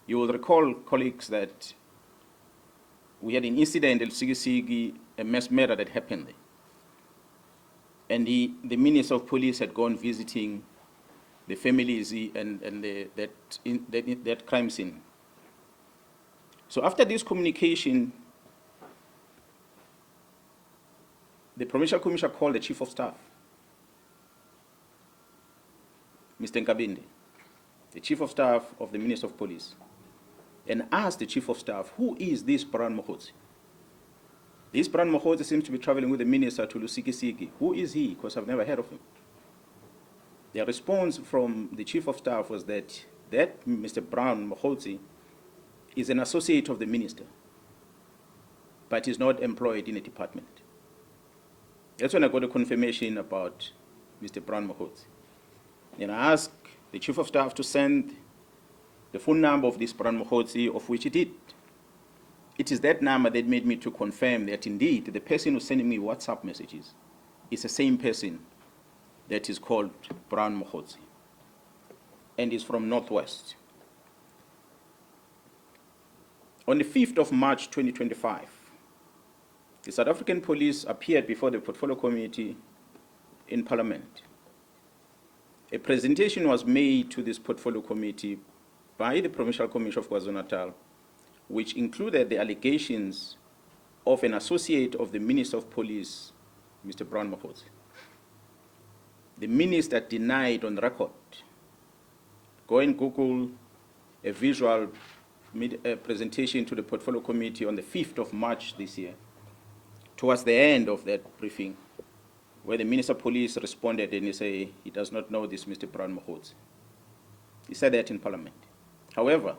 You will recall, colleagues, that we had an incident at Sigisigi, a mass murder that happened there. And the Minister of Police had gone visiting the families and that crime scene. So after this communication, the Provincial Commissioner called the Chief of Staff, Mr. Nkabinde, the Chief of Staff of the Minister of Police, and asked the Chief of Staff, who is this Brian Mokhotsi? This Brian Mokhotsi seems to be traveling with the Minister to Lusikisiki. Who is he? Because I've never heard of him. The response from the Chief of Staff was that Mr. Brian Mokhotsi is an associate of the Minister, but is not employed in a department. That's when I got a confirmation about Mr. Brian Mokhotsi. And I asked the Chief of Staff to send the phone number of this Brian Mokhotsi, of which he did. It is that number that made me to confirm that indeed the person who's sending me WhatsApp messages is the same person that is called Brian Mokhotsi and is from Northwest. On the 5th of March 2025, the South African Police appeared before the Portfolio Committee in Parliament. A presentation was made to this Portfolio Committee by the Provincial Commission of KwaZulu-Natal, which included the allegations of an associate of the Minister of Police, Mr. Brian Mokhotsi. The Minister denied on record. Go and Google a visual presentation to the Portfolio Committee on the 5th of March this year, towards the end of that briefing, where the Minister of Police responded and he said he does not know this Mr. Brian Mokhotsi. He said that in Parliament. However,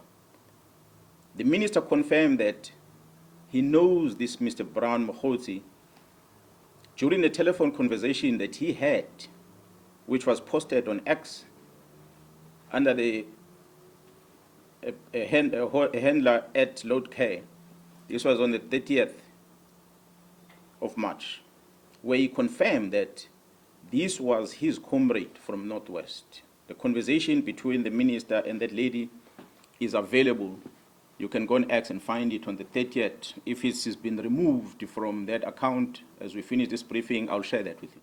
the Minister confirmed that he knows this Mr. Brian Mokhotsi during the telephone conversation that he had, which was posted on X under the a handler at @loadcare. This was on the 30th of March, where he confirmed that this was his comrade from Northwest. The conversation between the minister and that lady is available. You can go on X and find it on the 30th. If it has been removed from that account as we finish this briefing, I'll share that with you.